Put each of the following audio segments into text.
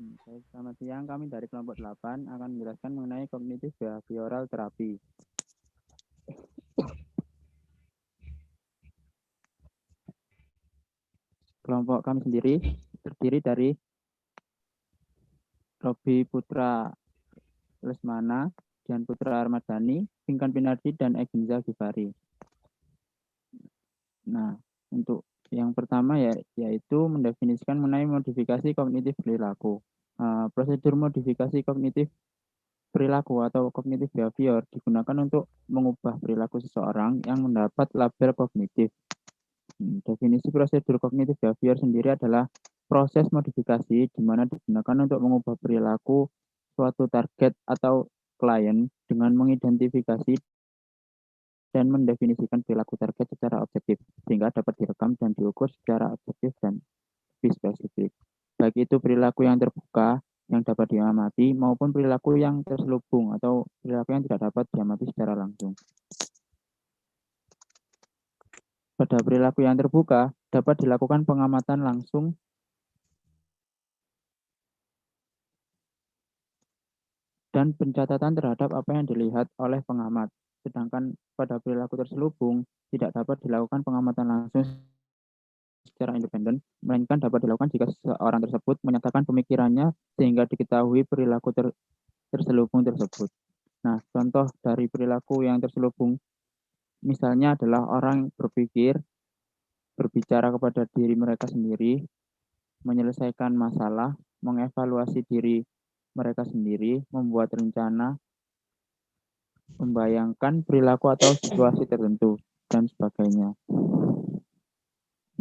Baik, selamat siang. Kami dari kelompok 8 akan menjelaskan mengenai kognitif behavioral terapi. Kelompok kami sendiri terdiri dari Robi Putra Lesmana, Dian Putra Armadani, Pinkan Pinardi, dan Eginza Givari. Nah, untuk yang pertama yaitu mendefinisikan mengenai modifikasi kognitif perilaku. Prosedur modifikasi kognitif perilaku atau kognitif behavior digunakan untuk mengubah perilaku seseorang yang mendapat label kognitif. Definisi prosedur kognitif behavior sendiri adalah proses modifikasi di mana digunakan untuk mengubah perilaku suatu target atau klien dengan mengidentifikasi dan mendefinisikan perilaku target secara objektif, sehingga dapat direkam dan diukur secara objektif dan lebih spesifik. Baik itu perilaku yang terbuka, yang dapat diamati, maupun perilaku yang terselubung atau perilaku yang tidak dapat diamati secara langsung. Pada perilaku yang terbuka, dapat dilakukan pengamatan langsung dan pencatatan terhadap apa yang dilihat oleh pengamat. Sedangkan pada perilaku terselubung, tidak dapat dilakukan pengamatan langsung secara independen, melainkan dapat dilakukan jika seseorang tersebut menyatakan pemikirannya sehingga diketahui perilaku terselubung tersebut. Nah, contoh dari perilaku yang terselubung misalnya adalah orang berpikir, berbicara kepada diri mereka sendiri, menyelesaikan masalah, mengevaluasi diri mereka sendiri, membuat rencana, membayangkan perilaku atau situasi tertentu, dan sebagainya.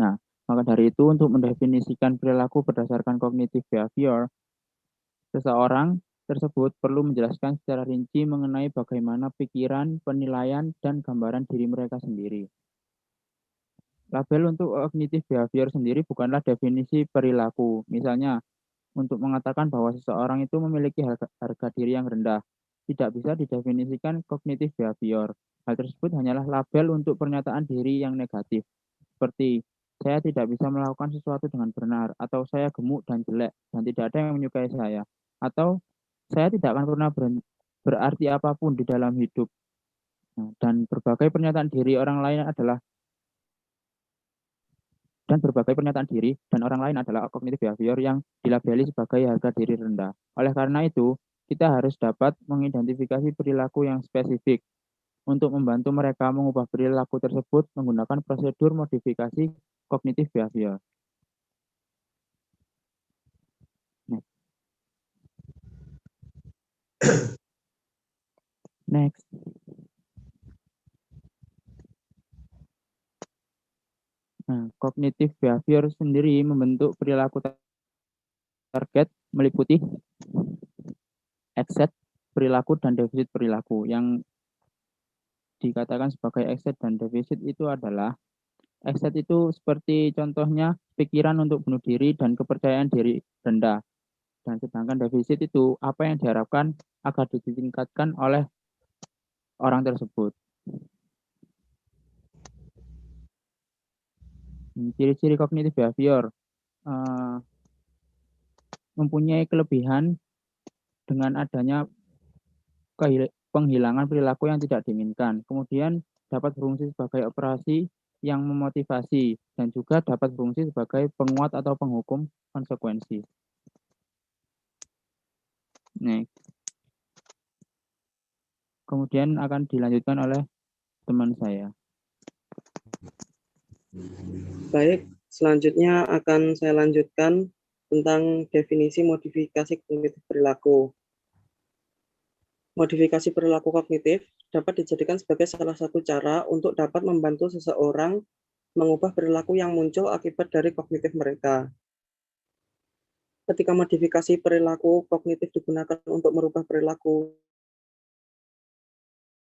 Nah, maka dari itu untuk mendefinisikan perilaku berdasarkan kognitif behavior, seseorang tersebut perlu menjelaskan secara rinci mengenai bagaimana pikiran, penilaian, dan gambaran diri mereka sendiri. Label untuk kognitif behavior sendiri bukanlah definisi perilaku. Misalnya, untuk mengatakan bahwa seseorang itu memiliki harga diri yang rendah, tidak bisa didefinisikan kognitif behavior. Hal tersebut hanyalah label untuk pernyataan diri yang negatif, seperti saya tidak bisa melakukan sesuatu dengan benar, atau saya gemuk dan jelek, dan tidak ada yang menyukai saya, atau saya tidak akan pernah berarti apapun di dalam hidup. Nah, dan berbagai pernyataan diri orang lain adalah dan berbagai pernyataan diri dan orang lain adalah kognitif behavior yang dilabeli sebagai harga diri rendah. Oleh karena itu, kita harus dapat mengidentifikasi perilaku yang spesifik untuk membantu mereka mengubah perilaku tersebut menggunakan prosedur modifikasi kognitif behavior. Next. Nah, kognitif behavior sendiri membentuk perilaku target meliputi exit perilaku dan defisit perilaku. Yang dikatakan sebagai exit dan defisit itu adalah exit itu seperti contohnya pikiran untuk bunuh diri dan kepercayaan diri rendah. Dan sedangkan defisit itu apa yang diharapkan agar ditingkatkan oleh orang tersebut. Ciri-ciri kognitif behavior mempunyai kelebihan dengan adanya penghilangan perilaku yang tidak diinginkan. Kemudian dapat berfungsi sebagai operasi yang memotivasi dan juga dapat berfungsi sebagai penguat atau penghukum konsekuensi. Next. Kemudian akan dilanjutkan oleh teman saya. Baik, selanjutnya akan saya lanjutkan tentang definisi modifikasi kognitif perilaku. Modifikasi perilaku kognitif dapat dijadikan sebagai salah satu cara untuk dapat membantu seseorang mengubah perilaku yang muncul akibat dari kognitif mereka. Ketika modifikasi perilaku kognitif digunakan untuk merubah perilaku,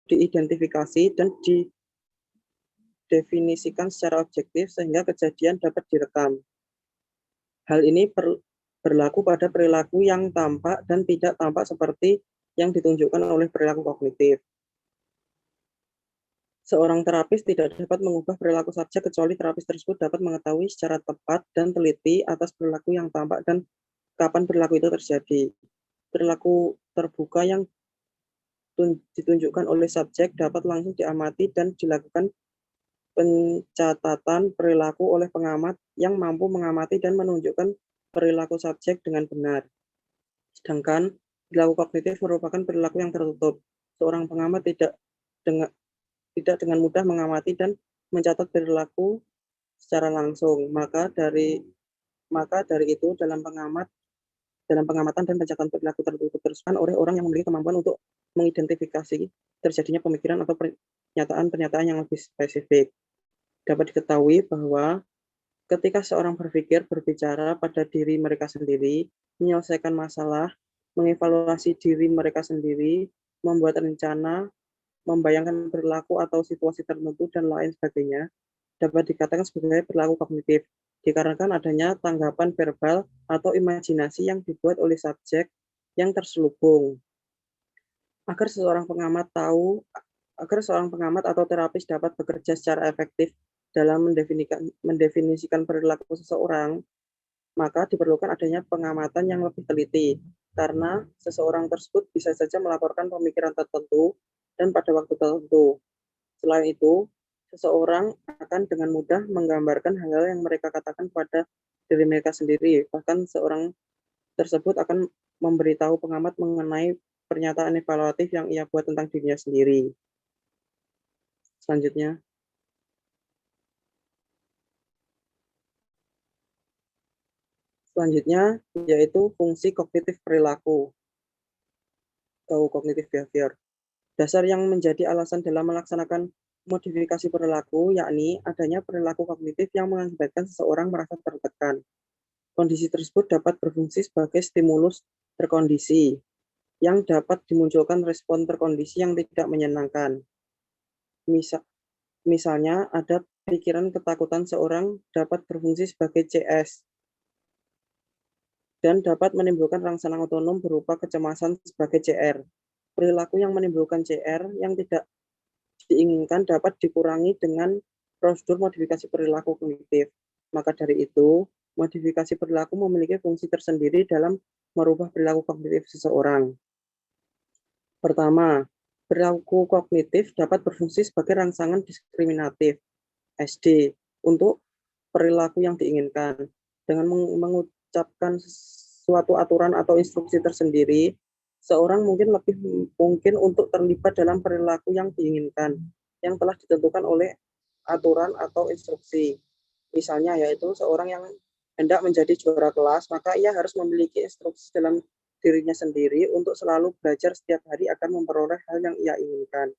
diidentifikasi dan didefinisikan secara objektif sehingga kejadian dapat direkam. Hal ini berlaku pada perilaku yang tampak dan tidak tampak seperti yang ditunjukkan oleh perilaku kognitif. Seorang terapis tidak dapat mengubah perilaku saja kecuali terapis tersebut dapat mengetahui secara tepat dan teliti atas perilaku yang tampak dan kapan perilaku itu terjadi. Perilaku terbuka yang ditunjukkan oleh subjek dapat langsung diamati dan dilakukan pencatatan perilaku oleh pengamat yang mampu mengamati dan menunjukkan perilaku subjek dengan benar. Sedangkan perilaku kognitif merupakan perilaku yang tertutup. Seorang pengamat tidak dengan mudah mengamati dan mencatat perilaku secara langsung. Maka dari itu dalam pengamatan dan pencatatan perilaku tertutup teruskan oleh orang yang memiliki kemampuan untuk mengidentifikasi terjadinya pemikiran atau pernyataan-pernyataan yang lebih spesifik. Dapat diketahui bahwa ketika seorang berbicara pada diri mereka sendiri, menyelesaikan masalah, mengevaluasi diri mereka sendiri, membuat rencana, membayangkan perilaku atau situasi tertentu, dan lain sebagainya, dapat dikatakan sebagai perilaku kognitif, dikarenakan adanya tanggapan verbal atau imajinasi yang dibuat oleh subjek yang terselubung. Agar seorang pengamat atau terapis dapat bekerja secara efektif dalam mendefinisikan perilaku seseorang, maka diperlukan adanya pengamatan yang lebih teliti, karena seseorang tersebut bisa saja melaporkan pemikiran tertentu dan pada waktu tertentu. Selain itu, seseorang akan dengan mudah menggambarkan hal-hal yang mereka katakan pada diri mereka sendiri. Bahkan seorang tersebut akan memberitahu pengamat mengenai pernyataan evaluatif yang ia buat tentang dirinya sendiri. Selanjutnya yaitu fungsi kognitif perilaku atau kognitif behavior. Dasar yang menjadi alasan dalam melaksanakan modifikasi perilaku yakni adanya perilaku kognitif yang mengakibatkan seseorang merasa tertekan. Kondisi tersebut dapat berfungsi sebagai stimulus terkondisi yang dapat dimunculkan respon terkondisi yang tidak menyenangkan. Misalnya ada pikiran ketakutan seorang dapat berfungsi sebagai CS dan dapat menimbulkan rangsangan otonom berupa kecemasan sebagai CR. Perilaku yang menimbulkan CR yang tidak diinginkan dapat dikurangi dengan prosedur modifikasi perilaku kognitif. Maka dari itu, modifikasi perilaku memiliki fungsi tersendiri dalam merubah perilaku kognitif seseorang. Pertama, perilaku kognitif dapat berfungsi sebagai rangsangan diskriminatif SD untuk perilaku yang diinginkan. Dengan mengucapkan suatu aturan atau instruksi tersendiri, seorang lebih mungkin untuk terlibat dalam perilaku yang diinginkan, yang telah ditentukan oleh aturan atau instruksi. Misalnya yaitu seorang yang hendak menjadi juara kelas, maka ia harus memiliki instruksi dalam dirinya sendiri untuk selalu belajar setiap hari akan memperoleh hal yang ia inginkan.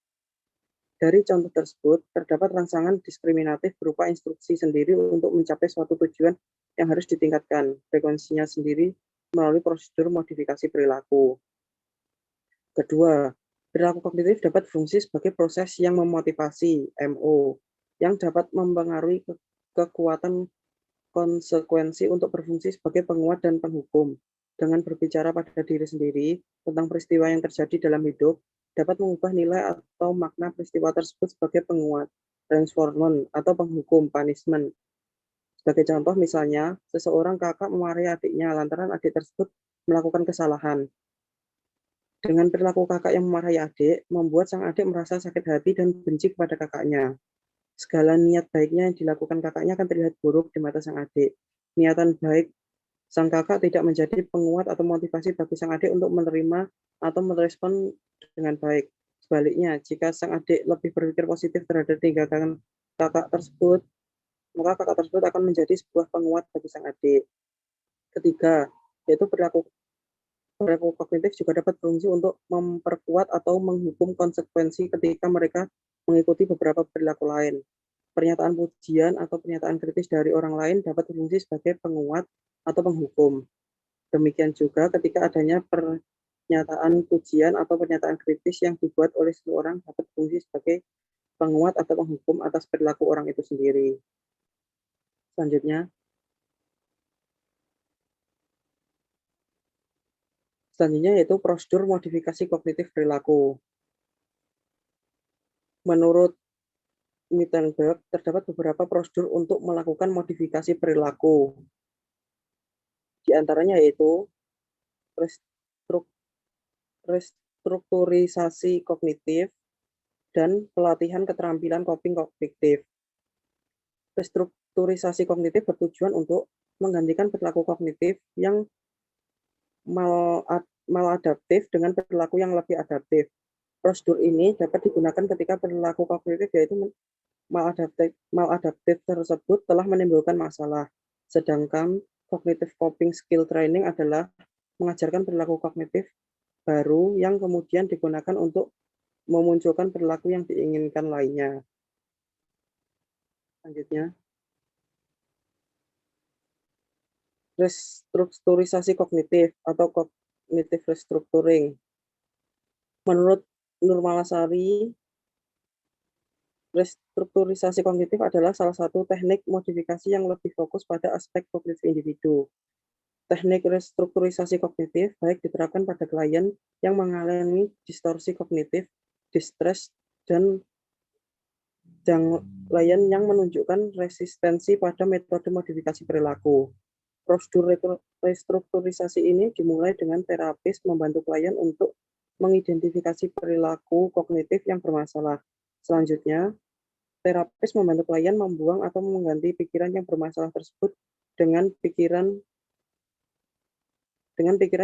Dari contoh tersebut, terdapat rangsangan diskriminatif berupa instruksi sendiri untuk mencapai suatu tujuan yang harus ditingkatkan frekuensinya sendiri melalui prosedur modifikasi perilaku. Kedua, perilaku kognitif dapat berfungsi sebagai proses yang memotivasi MO yang dapat mempengaruhi kekuatan konsekuensi untuk berfungsi sebagai penguat dan penghukum. Dengan berbicara pada diri sendiri tentang peristiwa yang terjadi dalam hidup, dapat mengubah nilai atau makna peristiwa tersebut sebagai penguat, transformant, atau penghukum, punishment. Sebagai contoh misalnya, seseorang kakak memarahi adiknya lantaran adik tersebut melakukan kesalahan. Dengan perilaku kakak yang memarahi adik, membuat sang adik merasa sakit hati dan benci kepada kakaknya. Segala niat baiknya yang dilakukan kakaknya akan terlihat buruk di mata sang adik. Niatan baik sang kakak tidak menjadi penguat atau motivasi bagi sang adik untuk menerima atau merespon dengan baik. Sebaliknya, jika sang adik lebih berpikir positif terhadap tindakan kakak tersebut, maka kakak tersebut akan menjadi sebuah penguat bagi sang adik. Ketiga, yaitu perilaku kognitif juga dapat berfungsi untuk memperkuat atau menghukum konsekuensi ketika mereka mengikuti beberapa perilaku lain. Pernyataan pujian atau pernyataan kritis dari orang lain dapat berfungsi sebagai penguat atau penghukum. Demikian juga ketika adanya pernyataan pujian atau pernyataan kritis yang dibuat oleh seseorang dapat berfungsi sebagai penguat atau penghukum atas perilaku orang itu sendiri. Selanjutnya yaitu prosedur modifikasi kognitif perilaku. Menurut Mittenberg, terdapat beberapa prosedur untuk melakukan modifikasi perilaku. Di antaranya yaitu restrukturisasi kognitif dan pelatihan keterampilan coping kognitif. Restrukturisasi kognitif bertujuan untuk menggantikan perilaku kognitif yang maladaptif dengan perilaku yang lebih adaptif. Prosedur ini dapat digunakan ketika perilaku kognitif yaitu maladaptif tersebut telah menimbulkan masalah. Sedangkan cognitive coping skill training adalah mengajarkan perilaku kognitif baru yang kemudian digunakan untuk memunculkan perilaku yang diinginkan lainnya. Selanjutnya, restrukturisasi kognitif atau cognitive restructuring. Menurut Nurmalasari, restrukturisasi kognitif adalah salah satu teknik modifikasi yang lebih fokus pada aspek kognitif individu. Teknik restrukturisasi kognitif baik diterapkan pada klien yang mengalami distorsi kognitif, distress, dan klien yang menunjukkan resistensi pada metode modifikasi perilaku. Prosedur restrukturisasi ini dimulai dengan terapis membantu klien untuk mengidentifikasi perilaku kognitif yang bermasalah. Selanjutnya, terapis membantu klien membuang atau mengganti pikiran yang bermasalah tersebut dengan pikiran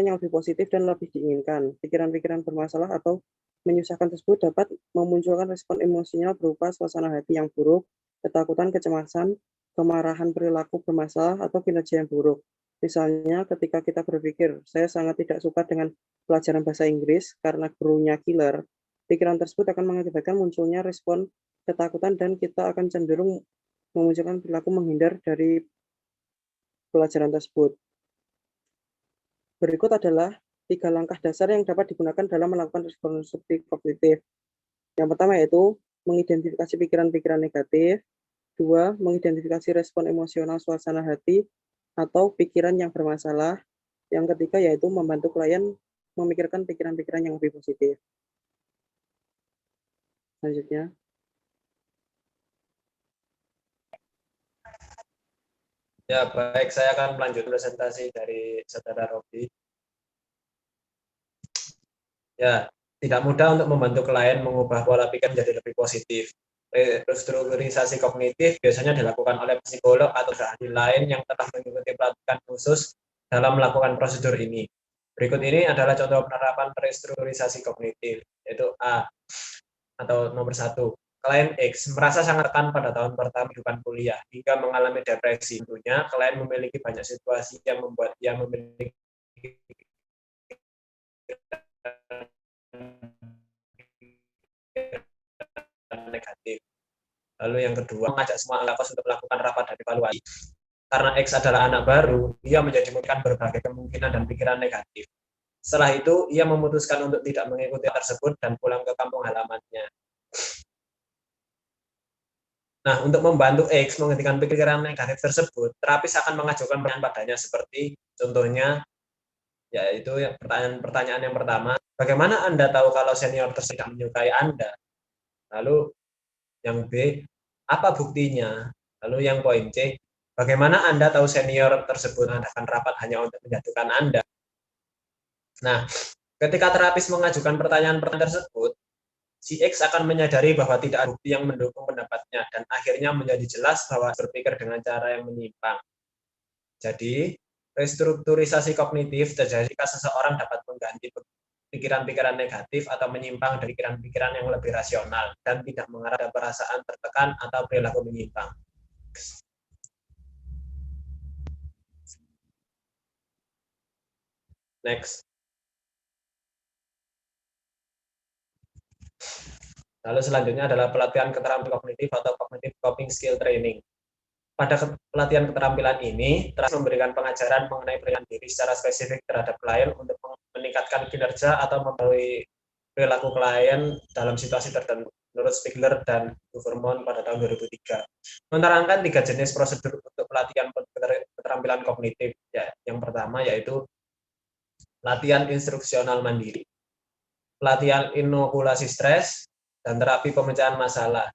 yang lebih positif dan lebih diinginkan. Pikiran-pikiran bermasalah atau menyusahkan tersebut dapat memunculkan respon emosional berupa suasana hati yang buruk, ketakutan, kecemasan, kemarahan, perilaku bermasalah, atau kinerja yang buruk. Misalnya ketika kita berpikir, saya sangat tidak suka dengan pelajaran bahasa Inggris karena gurunya killer, pikiran tersebut akan mengakibatkan munculnya respon ketakutan dan kita akan cenderung memunculkan perilaku menghindar dari pelajaran tersebut. Berikut adalah 3 langkah dasar yang dapat digunakan dalam melakukan rekonstruksi kognitif. Yang pertama yaitu mengidentifikasi pikiran-pikiran negatif. 2. Mengidentifikasi respon emosional suasana hati atau pikiran yang bermasalah. Yang ketiga yaitu membantu klien memikirkan pikiran-pikiran yang lebih positif. Selanjutnya. Ya, baik. Saya akan melanjutkan presentasi dari Saudara Robi. Ya, tidak mudah untuk membantu klien mengubah pola pikir menjadi lebih positif. Restrukturisasi kognitif biasanya dilakukan oleh psikolog atau ahli lain yang telah mengikuti pelatihan khusus dalam melakukan prosedur ini. Berikut ini adalah contoh penerapan restrukturisasi kognitif, yaitu A, atau nomor 1. Klien X merasa sangat tekan pada tahun pertama kehidupan kuliah hingga mengalami depresi. Tentunya klien memiliki banyak situasi yang membuat ia memiliki negatif. Lalu yang kedua, mengajak semua anggota kos untuk melakukan rapat dan evaluasi. Karena X adalah anak baru, ia menjadi memikirkan berbagai kemungkinan dan pikiran negatif. Setelah itu, ia memutuskan untuk tidak mengikuti tersebut dan pulang ke kampung halamannya. Nah, untuk membantu X menghentikan pikiran negatif tersebut, terapis akan mengajukan pertanyaan padanya seperti contohnya, yaitu pertanyaan yang pertama, bagaimana Anda tahu kalau senior tersebut tidak menyukai Anda? Lalu yang B, apa buktinya? Lalu yang poin C, bagaimana Anda tahu senior tersebut mengadakan rapat hanya untuk menjatuhkan Anda? Nah, ketika terapis mengajukan pertanyaan-pertanyaan tersebut, si X akan menyadari bahwa tidak ada bukti yang mendukung pendapatnya dan akhirnya menjadi jelas bahwa berpikir dengan cara yang menyimpang. Jadi, restrukturisasi kognitif terjadi jika seseorang dapat mengganti pikiran-pikiran negatif atau menyimpang dari pikiran-pikiran yang lebih rasional dan tidak mengarah pada perasaan tertekan atau perilaku menyimpang. Next. Lalu selanjutnya adalah pelatihan keterampilan kognitif atau cognitive coping skill training. Pada pelatihan keterampilan ini, terus memberikan pengajaran mengenai penilaian diri secara spesifik terhadap klien untuk meningkatkan kinerja atau mempengaruhi perilaku klien dalam situasi tertentu. Menurut Spiegler dan Guvermont pada tahun 2003, menerangkan 3 jenis prosedur untuk pelatihan keterampilan kognitif. Ya, yang pertama yaitu latihan instruksional mandiri, pelatihan inokulasi stres, dan terapi pemecahan masalah.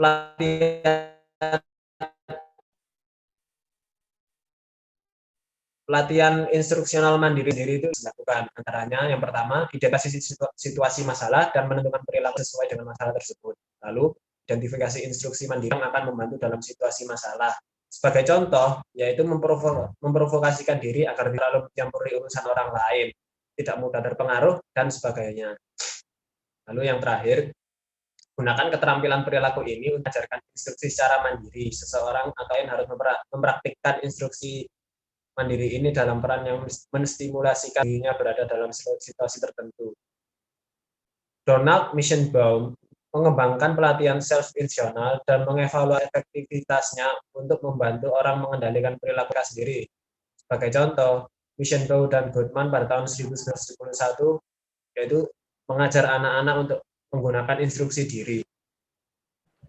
Pelatihan pelatihan instruksional mandiri sendiri itu dilakukan. Antaranya yang pertama, identifikasi situasi masalah dan menentukan perilaku sesuai dengan masalah tersebut. Lalu, identifikasi instruksi mandiri yang akan membantu dalam situasi masalah. Sebagai contoh, yaitu memprovokasikan diri agar tidak terlalu mencampuri urusan orang lain, tidak mudah terpengaruh, dan sebagainya. Lalu yang terakhir, gunakan keterampilan perilaku ini untuk mengajarkan instruksi secara mandiri. Seseorang atau yang harus mempraktikkan instruksi mandiri ini dalam peran yang menstimulasikan dirinya berada dalam situasi tertentu. Donald Mischenbaum mengembangkan pelatihan self-intentional dan mengevaluasi efektivitasnya untuk membantu orang mengendalikan perilaku sendiri. Sebagai contoh, Mischenbaum dan Gottman pada tahun 1971 yaitu mengajar anak-anak untuk menggunakan instruksi diri.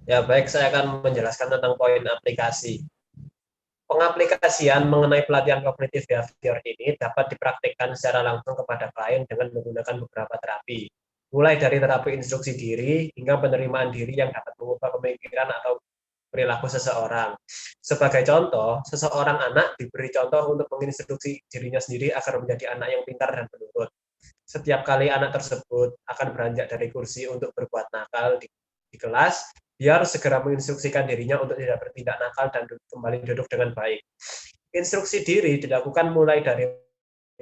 Ya baik, saya akan menjelaskan tentang poin aplikasi. Pengaplikasian mengenai pelatihan kognitif behavior ini dapat dipraktikkan secara langsung kepada klien dengan menggunakan beberapa terapi. Mulai dari terapi instruksi diri hingga penerimaan diri yang dapat mengubah pemikiran atau perilaku seseorang. Sebagai contoh, seseorang anak diberi contoh untuk menginstruksi dirinya sendiri agar menjadi anak yang pintar dan penurut. Setiap kali anak tersebut akan beranjak dari kursi untuk berbuat nakal di kelas, dia harus segera menginstruksikan dirinya untuk tidak bertindak nakal dan kembali duduk dengan baik. Instruksi diri dilakukan mulai dari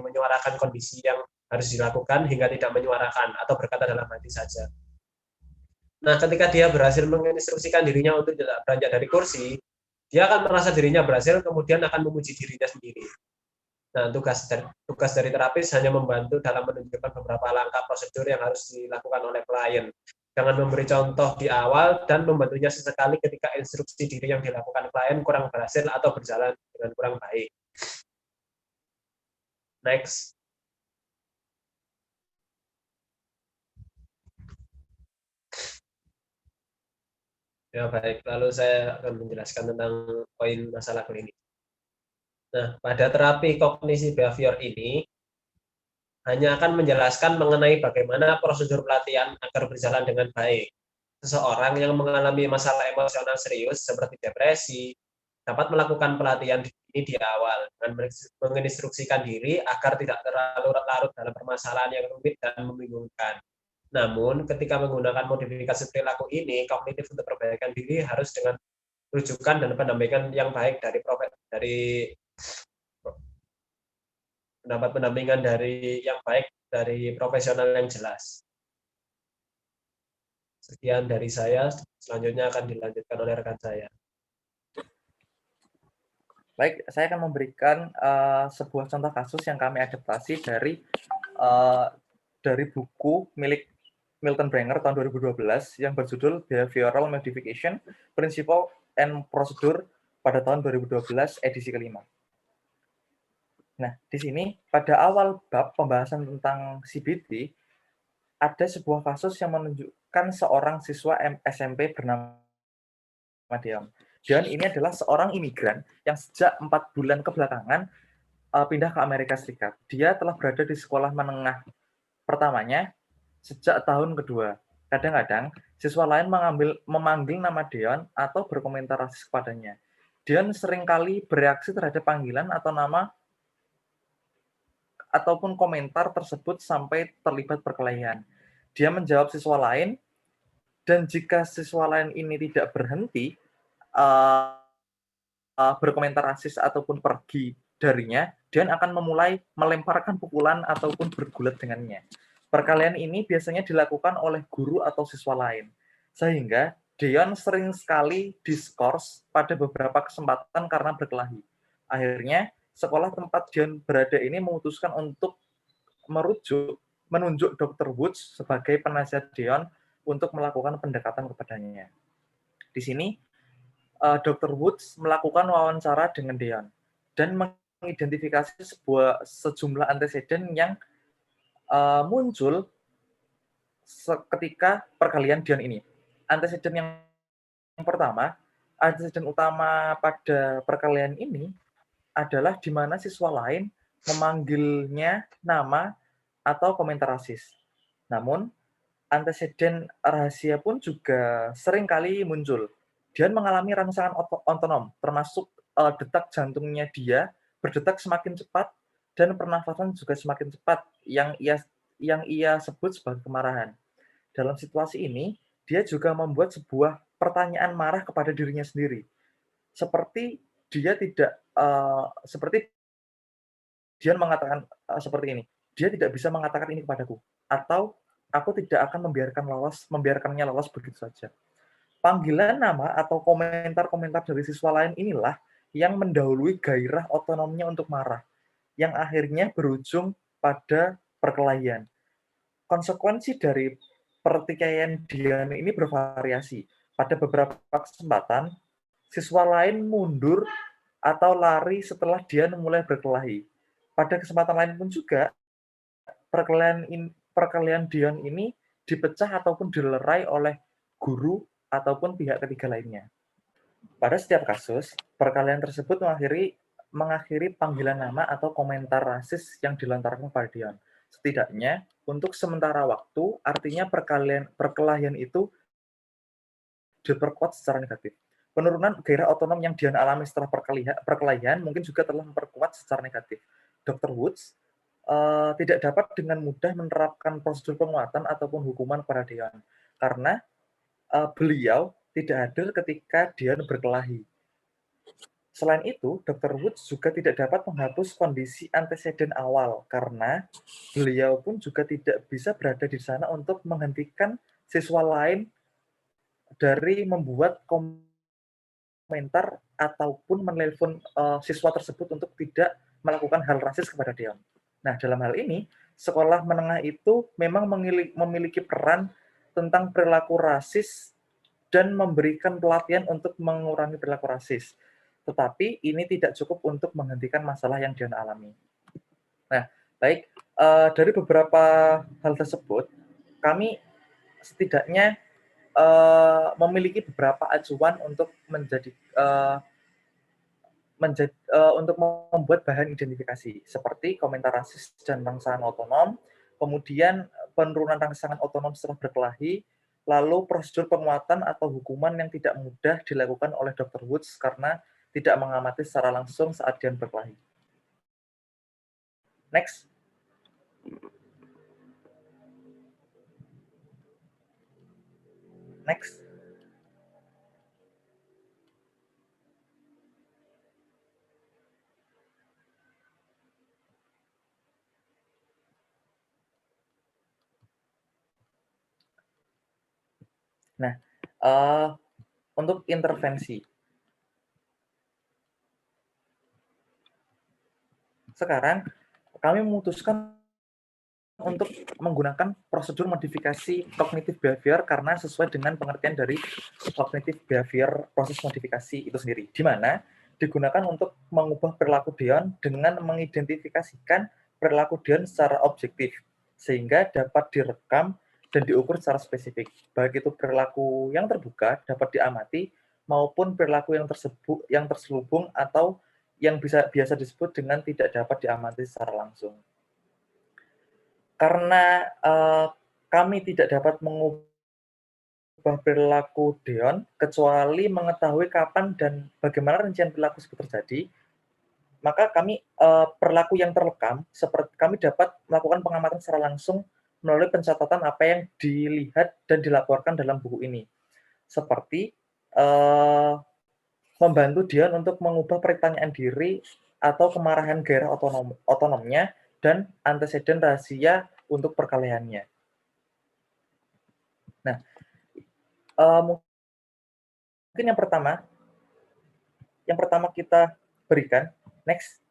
menyuarakan kondisi yang harus dilakukan hingga tidak menyuarakan atau berkata dalam hati saja. Nah, ketika dia berhasil menginstruksikan dirinya untuk tidak beranjak dari kursi, dia akan merasa dirinya berhasil, kemudian akan memuji dirinya sendiri. Nah, tugas dari terapis hanya membantu dalam menunjukkan beberapa langkah prosedur yang harus dilakukan oleh klien. Jangan memberi contoh di awal dan membantunya sesekali ketika instruksi diri yang dilakukan klien kurang berhasil atau berjalan dengan kurang baik. Next. Ya baik, lalu saya akan menjelaskan tentang poin masalah klinis. Nah, pada terapi kognisi behavior ini hanya akan menjelaskan mengenai bagaimana prosedur pelatihan agar berjalan dengan baik. Seseorang yang mengalami masalah emosional serius seperti depresi dapat melakukan pelatihan ini di awal dengan menginstruksikan diri agar tidak terlalu larut dalam permasalahan yang rumit dan membingungkan. Namun, ketika menggunakan modifikasi perilaku ini, kognitif untuk perbaikan diri harus dengan rujukan dan pendampingan yang baik dari pendapat pendampingan dari yang baik dari profesional yang jelas. Sekian dari saya, selanjutnya akan dilanjutkan oleh rekan saya. Baik, saya akan memberikan sebuah contoh kasus yang kami adaptasi dari buku milik Milton Branger tahun 2012 yang berjudul Behavioral Modification, Principle and Procedure pada tahun 2012 edisi kelima. Nah, di sini pada awal bab pembahasan tentang CBT ada sebuah kasus yang menunjukkan seorang siswa SMP bernama Dion. Dion ini adalah seorang imigran yang sejak 4 bulan kebelakangan pindah ke Amerika Serikat. Dia telah berada di sekolah menengah pertamanya sejak tahun kedua. Kadang-kadang siswa lain memanggil nama Dion atau berkomentar rasis kepadanya. Dion seringkali bereaksi terhadap panggilan atau nama ataupun komentar tersebut sampai terlibat perkelahian. Dia menjawab siswa lain, dan jika siswa lain ini tidak berhenti berkomentar rasis ataupun pergi darinya, Dion akan memulai melemparkan pukulan ataupun bergulat dengannya. Perkelahian ini biasanya dilakukan oleh guru atau siswa lain, sehingga Dion sering sekali diskors pada beberapa kesempatan karena berkelahi. Akhirnya, sekolah tempat Dion berada ini memutuskan untuk menunjuk Dr. Woods sebagai penasihat Dion untuk melakukan pendekatan kepadanya. Di sini, Dr. Woods melakukan wawancara dengan Dion dan mengidentifikasi sejumlah anteseden yang muncul ketika perkelahian Dion ini. Anteseden yang pertama, anteseden utama pada perkelahian ini adalah di mana siswa lain memanggilnya nama atau komentar rasis. Namun, anteseden rahasia pun juga sering kali muncul. Dion mengalami rangsangan otonom, termasuk detak jantungnya dia berdetak semakin cepat dan pernafasan juga semakin cepat yang ia sebut sebagai kemarahan. Dalam situasi ini, dia juga membuat sebuah pertanyaan marah kepada dirinya sendiri. Seperti dia mengatakan seperti ini. Dia tidak bisa mengatakan ini kepadaku, atau aku tidak akan membiarkannya lolos begitu saja. Panggilan nama atau komentar-komentar dari siswa lain inilah yang mendahului gairah otonomnya untuk marah, yang akhirnya berujung pada perkelahian. Konsekuensi dari pertikaian Dian ini bervariasi. Pada beberapa kesempatan, siswa lain mundur atau lari setelah Dian mulai berkelahi. Pada kesempatan lain pun juga, perkelahian Dian ini dipecah ataupun dilerai oleh guru ataupun pihak ketiga lainnya. Pada setiap kasus, perkelahian tersebut mengakhiri panggilan nama atau komentar rasis yang dilontarkan pada Dian. Setidaknya, untuk sementara waktu, artinya perkelahian itu diperkuat secara negatif. Penurunan gairah otonom yang Dian alami setelah perkelahian mungkin juga telah memperkuat secara negatif. Dr. Woods tidak dapat dengan mudah menerapkan prosedur penguatan ataupun hukuman pada Dian, karena beliau tidak hadir ketika Dian berkelahi. Selain itu, Dr. Woods juga tidak dapat menghapus kondisi anteseden awal, karena beliau pun juga tidak bisa berada di sana untuk menghentikan siswa lain dari membuat komentar ataupun menelpon siswa tersebut untuk tidak melakukan hal rasis kepada Dian. Nah, dalam hal ini, sekolah menengah itu memang memiliki peran tentang perilaku rasis dan memberikan pelatihan untuk mengurangi perilaku rasis. Tetapi ini tidak cukup untuk menghentikan masalah yang Dian alami. Nah, baik, dari beberapa hal tersebut, kami setidaknya memiliki beberapa acuan untuk untuk membuat bahan identifikasi, seperti komentar rasis dan rangsangan otonom, kemudian penurunan rangsangan otonom setelah berkelahi, lalu prosedur penguatan atau hukuman yang tidak mudah dilakukan oleh Dr. Woods karena tidak mengamati secara langsung saat Dian berkelahi. Next. Next. Nah, untuk intervensi. Sekarang kami memutuskan untuk menggunakan prosedur modifikasi cognitive behavior karena sesuai dengan pengertian dari cognitive behavior proses modifikasi itu sendiri, di mana digunakan untuk mengubah perilaku Dian dengan mengidentifikasikan perilaku Dian secara objektif, sehingga dapat direkam dan diukur secara spesifik, baik itu perilaku yang terbuka dapat diamati maupun perilaku yang terselubung atau yang biasa disebut dengan tidak dapat diamati secara langsung. Karena kami tidak dapat mengubah perilaku Dian kecuali mengetahui kapan dan bagaimana rincian perilaku tersebut terjadi, maka perilaku yang terrekam, seperti kami dapat melakukan pengamatan secara langsung melalui pencatatan apa yang dilihat dan dilaporkan dalam buku ini, seperti membantu Dian untuk mengubah pertanyaan diri atau kemarahan gairah otonomnya dan anteseden rahasia untuk perkelahiannya. Nah, mungkin yang pertama kita berikan, next.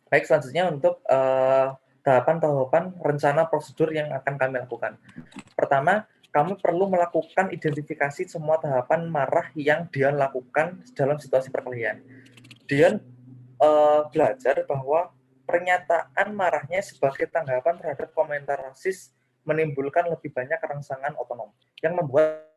Baik, selanjutnya untuk tahapan-tahapan rencana prosedur yang akan kami lakukan. Pertama, kami perlu melakukan identifikasi semua tahapan marah yang Dian lakukan dalam situasi perkelahian. Dian belajar bahwa pernyataan marahnya sebagai tanggapan terhadap komentar rasis menimbulkan lebih banyak rangsangan otonom yang membuat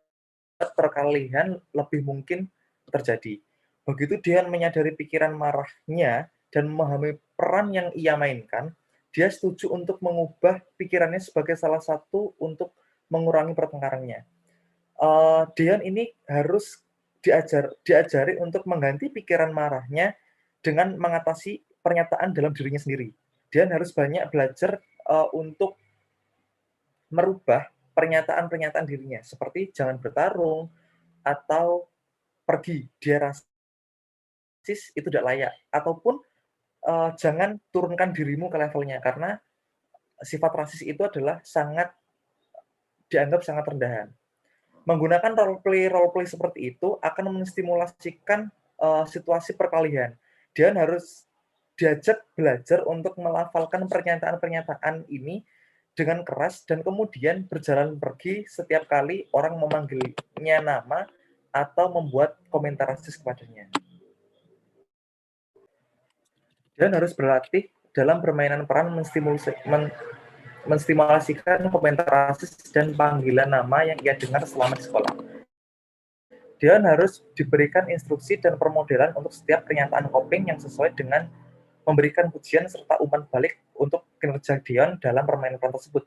perkelahian lebih mungkin terjadi. Begitu Dian menyadari pikiran marahnya dan memahami peran yang ia mainkan, dia setuju untuk mengubah pikirannya sebagai salah satu untuk mengurangi pertengkarannya. Dian ini harus diajari untuk mengganti pikiran marahnya dengan mengatasi pernyataan dalam dirinya sendiri. Dia harus banyak belajar untuk merubah pernyataan-pernyataan dirinya, seperti jangan bertarung atau pergi, dia rasis itu tidak layak, ataupun jangan turunkan dirimu ke levelnya, karena sifat rasis itu adalah dianggap sangat rendahan. Menggunakan role play seperti itu akan menstimulasikan situasi perkelahian. Dia harus diajak belajar untuk melafalkan pernyataan-pernyataan ini dengan keras dan kemudian berjalan pergi setiap kali orang memanggilnya nama atau membuat komentar rasis kepadanya. Dia harus berlatih dalam permainan peran menstimulasikan komentar rasis dan panggilan nama yang ia dengar selama di sekolah. Dia harus diberikan instruksi dan permodelan untuk setiap pernyataan coping yang sesuai dengan memberikan pujian serta umpan balik untuk kinerja Dion dalam permainan peran tersebut.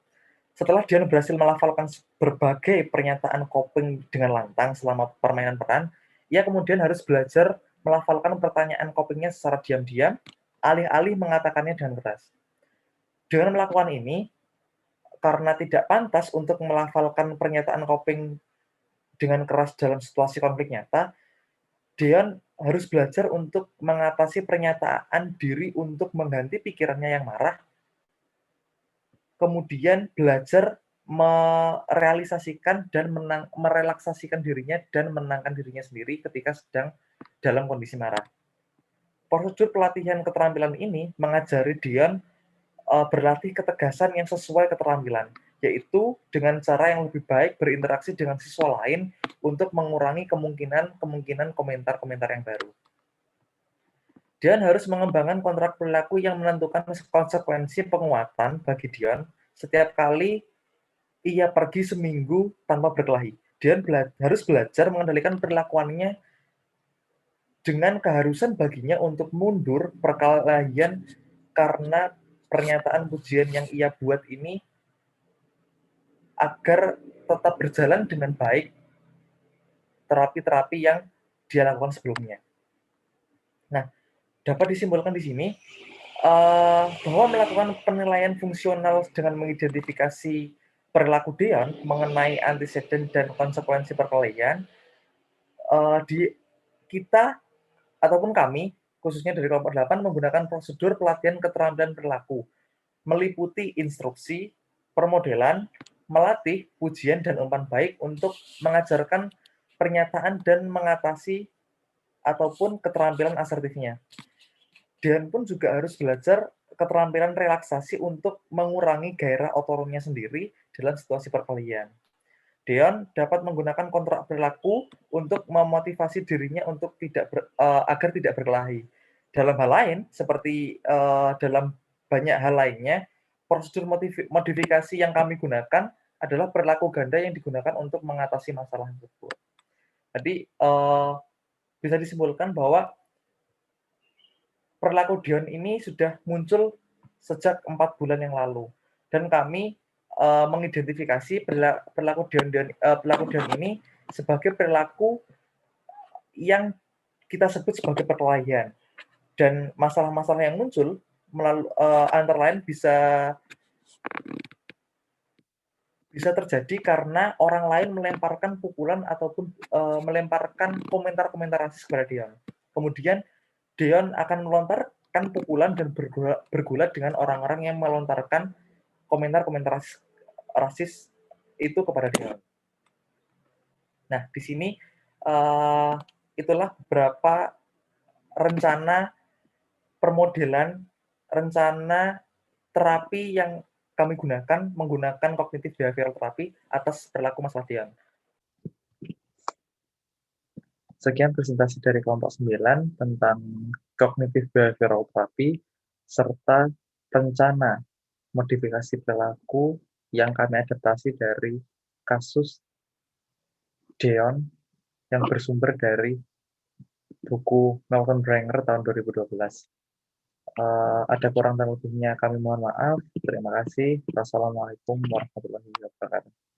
Setelah Dion berhasil melafalkan berbagai pernyataan coping dengan lantang selama permainan peran, ia kemudian harus belajar melafalkan pertanyaan copingnya secara diam-diam, alih-alih mengatakannya dengan keras. Dengan melakukan ini, karena tidak pantas untuk melafalkan pernyataan coping dengan keras dalam situasi konflik nyata, Dion harus belajar untuk mengatasi pernyataan diri untuk mengganti pikirannya yang marah, kemudian belajar merealisasikan dan merelaksasikan dirinya dan menenangkan dirinya sendiri ketika sedang dalam kondisi marah. Prosedur pelatihan keterampilan ini mengajari Dion berlatih ketegasan yang sesuai keterampilan, yaitu dengan cara yang lebih baik berinteraksi dengan siswa lain untuk mengurangi kemungkinan komentar-komentar yang baru. Dion harus mengembangkan kontrak perilaku yang menentukan konsekuensi penguatan bagi Dion setiap kali ia pergi seminggu tanpa berkelahi. Dion harus belajar mengendalikan perilakuannya dengan keharusan baginya untuk mundur perkelahian karena pernyataan pujian yang ia buat ini agar tetap berjalan dengan baik terapi-terapi yang dia lakukan sebelumnya. Nah, dapat disimpulkan di sini bahwa melakukan penilaian fungsional dengan mengidentifikasi perilaku Dion mengenai anteseden dan konsekuensi perkelahian, kita ataupun kami, khususnya dari kelompok 8, menggunakan prosedur pelatihan keterampilan perilaku, meliputi instruksi, permodelan, melatih, pujian, dan umpan baik untuk mengajarkan pernyataan dan mengatasi ataupun keterampilan asertifnya. Dion pun juga harus belajar keterampilan relaksasi untuk mengurangi gairah otonomnya sendiri dalam situasi perkelahian. Dion dapat menggunakan kontrak perilaku untuk memotivasi dirinya untuk agar tidak berkelahi. Dalam hal lain, seperti dalam banyak hal lainnya, prosedur modifikasi yang kami gunakan adalah perilaku ganda yang digunakan untuk mengatasi masalah tersebut. Jadi bisa disimpulkan bahwa perilaku Dion ini sudah muncul sejak 4 bulan yang lalu, dan kami mengidentifikasi perilaku Dion ini sebagai perilaku yang kita sebut sebagai perkelahian, dan masalah-masalah yang muncul antara lain bisa terjadi karena orang lain melemparkan pukulan ataupun melemparkan komentar-komentar rasis kepada Dion. Kemudian Dion akan melontarkan pukulan dan bergulat dengan orang-orang yang melontarkan komentar-komentar rasis itu kepada Dion. Nah, di sini itulah beberapa rencana permodelan, rencana terapi yang kami gunakan menggunakan kognitif behavioral terapi atas perilaku masalah Dion. Sekian presentasi dari kelompok 9 tentang kognitif behavioral terapi serta rencana modifikasi perilaku yang kami adaptasi dari kasus Dion yang bersumber dari buku Milton Branger tahun 2012. Ada kurang dan lebihnya kami mohon maaf. Terima kasih. Wassalamualaikum warahmatullahi wabarakatuh.